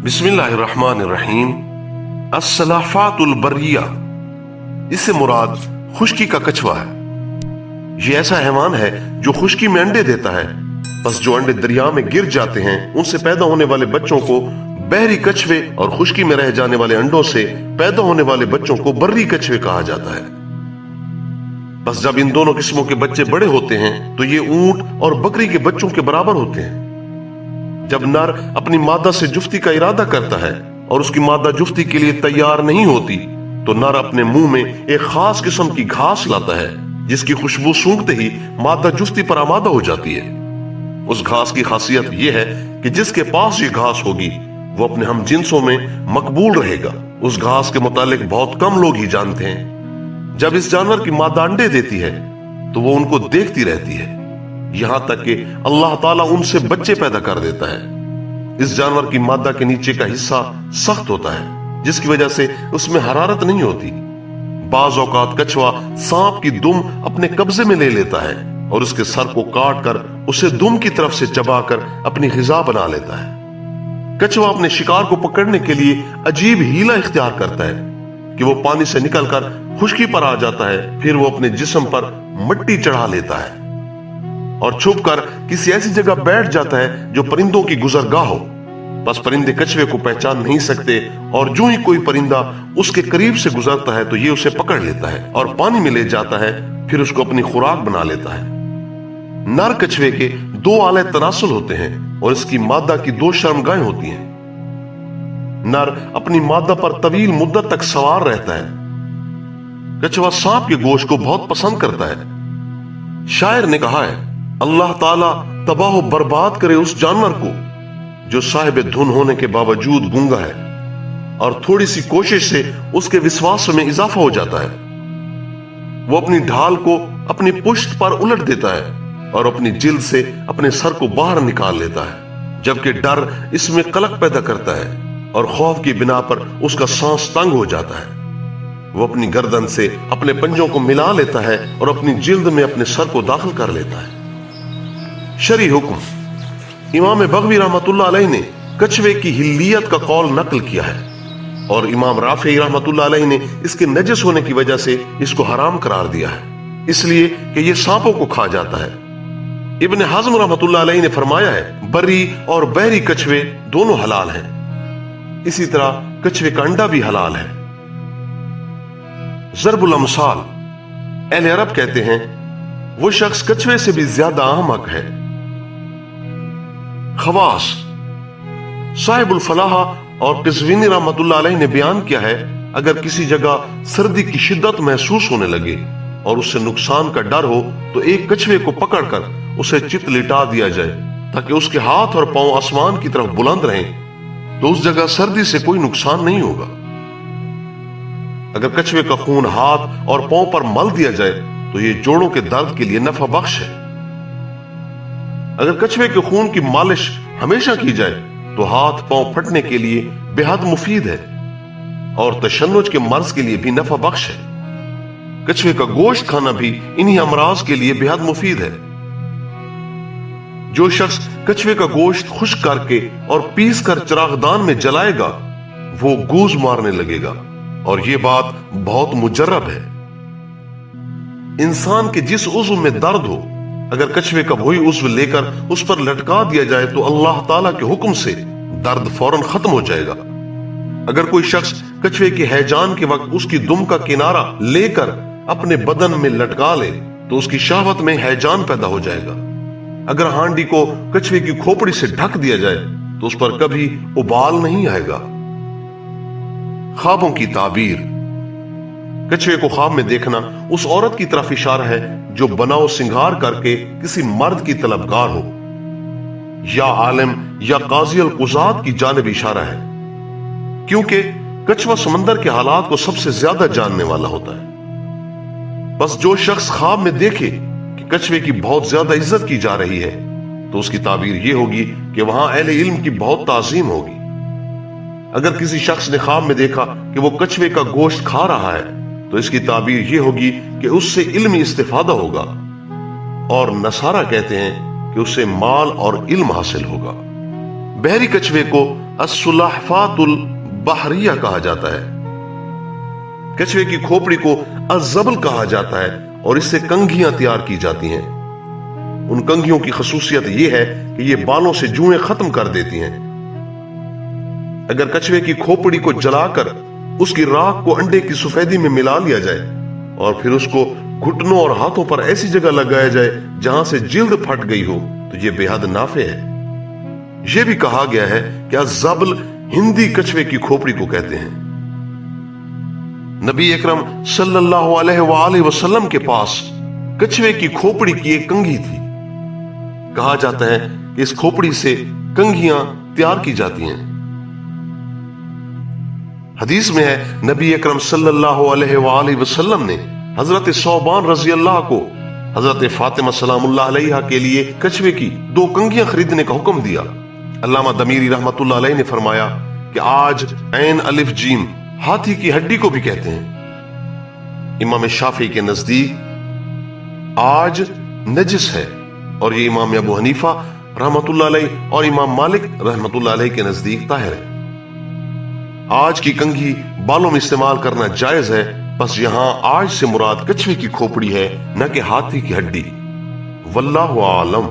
बिस्मिल्लाहिर्रहमानिर्रहीम। अस्सलाफातुल बर्रिया, इससे मुराद खुश्की का कछुआ है। ये ऐसा हैवान है जो खुश्की में अंडे देता है। बस जो अंडे दरिया में गिर जाते हैं उनसे पैदा होने वाले बच्चों को बहरी कछुए और खुश्की में रह जाने वाले अंडों से पैदा होने वाले बच्चों को बर्री कछुए कहा जाता है। बस जब इन दोनों किस्मों के बच्चे बड़े होते हैं तो ये ऊंट और बकरी के बच्चों के बराबर होते हैं। जब नर अपनी मादा से जुफ्ती का इरादा करता है और उसकी मादा जुफ्ती के लिए तैयार नहीं होती तो नर अपने मुंह में एक खास किस्म की घास लाता है जिसकी खुशबू सूंघते ही मादा जुफ्ती पर आमादा हो जाती है। उस घास की खासियत यह है कि जिसके पास ये घास होगी वो अपने हम जिन्सों में मकबूल रहेगा। उस घास के मुतालिक बहुत कम लोग ही जानते हैं। जब इस जानवर की मादा अंडे देती है तो वो उनको देखती रहती है, यहां तक कि अल्लाह ताला उनसे बच्चे पैदा कर देता है। इस जानवर की मादा के नीचे का हिस्सा सख्त होता है जिसकी वजह से उसमें हरारत नहीं होती। बाज औकात कछुआ सांप की दुम अपने कब्जे में ले लेता है और उसके सर को काट कर उसे दुम की तरफ से चबाकर अपनी ग़िज़ा बना लेता है। कछुआ अपने शिकार को पकड़ने के लिए अजीब हीला इख्तियार करता है कि वो पानी से निकलकर खुश्की पर आ जाता है, फिर वो अपने जिस्म पर मिट्टी चढ़ा लेता है और छुपकर किसी ऐसी जगह बैठ जाता है जो परिंदों की गुजरगाह हो। बस परिंदे कछुए को पहचान नहीं सकते और जो ही कोई परिंदा उसके करीब से गुजरता है तो ये उसे पकड़ लेता है और पानी में ले जाता है, फिर उसको अपनी खुराक बना लेता है। नर कछुए के 2 आले तनासुल होते हैं और इसकी मादा की 2 शर्मगाहें होती हैं। नर अपनी मादा पर तवील मुद्दत तक सवार रहता है। कछुआ सांप के गोश्त को बहुत पसंद करता है। शायर ने कहा है, अल्लाह ताला तबाह बर्बाद करे उस जानवर को जो साहिब धुन होने के बावजूद गूंगा है और थोड़ी सी कोशिश से उसके विश्वास में इजाफा हो जाता है। वो अपनी ढाल को अपनी पुश्त पर उलट देता है और अपनी जिल्द से अपने सर को बाहर निकाल लेता है, जबकि डर इसमें कलक पैदा करता है और खौफ की बिना पर उसका सांस तंग हो जाता है। वो अपनी गर्दन से अपने पंजों को मिला लेता है और अपनी जिल्द में अपने सर को दाखिल कर लेता है। शरी हुक्म, इमाम बग़वी रहमतुल्लाह अलैह ने कछुए की हिल्लियत का कौल नकल किया है और इमाम राफ़ी रहमतुल्लाह अलैह ने इसके नजस होने की वजह से इसको हराम करार दिया है, इसलिए कि ये सांपों को खा जाता है। इब्न हज़्म रहमतुल्लाह अलैह ने फरमाया है, बर्री और बहरी कछुए दोनों हलाल हैं। इसी तरह कछुए का अंडा भी हलाल है। ज़रबुल अमसाल, अहले अरब कहते हैं वो शख्स कछुए से भी ज्यादा अहमक है। खवास, साहिबुल फलाह और क़ज़वीनी रहमतुल्लाह अलैह ने बयान किया है, अगर किसी जगह सर्दी की शिद्दत महसूस होने लगे और उससे नुकसान का डर हो तो एक कछुए को पकड़कर उसे चित लिटा दिया जाए ताकि उसके हाथ और पांव आसमान की तरफ बुलंद रहें, तो उस जगह सर्दी से कोई नुकसान नहीं होगा। अगर कछुए का खून हाथ और पांव पर मल दिया जाए तो ये जोड़ों के दर्द के लिए नफा बख्श है। अगर कछुए के खून की मालिश हमेशा की जाए तो हाथ पांव फटने के लिए बेहद मुफीद है और तशन्नुज के मर्ज के लिए भी नफा बख्श है। कछुए का गोश्त खाना भी इन्हीं अमराज के लिए बेहद मुफीद है। जो शख्स कछुए का गोश्त खुश्क करके और पीस कर चिरागदान में जलाएगा वो गूज मारने लगेगा और ये बात बहुत मुजर्रब है। इंसान के जिस उज़्व में दर्द हो, अगर कछुए का वही उज़्व लेकर उस पर लटका दिया जाए तो अल्लाह ताला के हुक्म से दर्द फौरन खत्म हो जाएगा। अगर कोई शख्स कछुए के हैजान के वक्त उसकी दुम का किनारा लेकर अपने बदन में लटका ले तो उसकी शहवत में हैजान पैदा हो जाएगा। अगर हांडी को कछुए की खोपड़ी से ढक दिया जाए तो उस पर कभी उबाल नहीं आएगा। ख्वाबों की ताबीर, कछुए को ख्वाब में देखना उस औरत की तरफ इशारा है जो बनाओ सिंगार करके किसी मर्द की तलबगार हो, या आलिम या काजी अल कुज़ात की जानिब इशारा है, क्योंकि कछुआ समंदर के हालात को सबसे ज्यादा जानने वाला होता है। बस जो शख्स ख्वाब में देखे कि कछुए की बहुत ज्यादा इज्जत की जा रही है तो उसकी ताबीर यह होगी कि वहां अहले इल्म की बहुत ताज़ीम होगी। अगर किसी शख्स ने ख्वाब में देखा कि वो कछुए का गोश्त खा रहा है तो इसकी ताबीर ये होगी कि उससे इल्मी इस्तिफादा होगा और नसारा कहते हैं कि उससे माल और इल्म हासिल होगा। बहरी कछुए को अस्सुलाहफात बहरिया कहा जाता है। कछुए की खोपड़ी को अज़्ज़बल कहा जाता है और इससे कंघियां तैयार की जाती हैं। उन कंघियों की खसूसियत यह है कि ये बालों से जुएं खत्म कर देती हैं। अगर कछुए की खोपड़ी को जलाकर उसकी राख को अंडे की सफेदी में मिला लिया जाए और फिर उसको घुटनों और हाथों पर ऐसी जगह लगाया जाए जहां से जिल्द फट गई हो तो यह बेहद नाफे है। यह भी कहा गया है कि अज़्ज़बल हिंदी कछुए की खोपड़ी को कहते हैं। नबी अकरम सल्लल्लाहु अलैहि वसल्लम के पास कछुए की खोपड़ी की एक कंघी थी। कहा जाता है कि इस खोपड़ी से कंघियां तैयार की जाती हैं। हदीस में है नबी अकरम सल्लल्लाहु अलैहि वसल्लम ने हजरत सौबान रजी अल्लाह को हजरत फातिमा सलामुल्लाह अलैहा के लिए कछुए की 2 कंघियां खरीदने का हुक्म दिया। अल्लामा दमीरी रहमतुल्लाह अलैह ने फरमाया कि आज ऐन अलिफ जीम हाथी की हड्डी को भी कहते हैं। इमाम शाफी के नजदीक आज नजिस है और ये इमाम अबू हनीफा रहमतुल्लाह अलैह और इमाम मालिक रहमतुल्लाह अलैह के नजदीक ताहिर है। आज की कंघी बालों में इस्तेमाल करना जायज है, बस यहां आज से मुराद कछुए की खोपड़ी है, न कि हाथी की हड्डी। वल्लाहु आलम।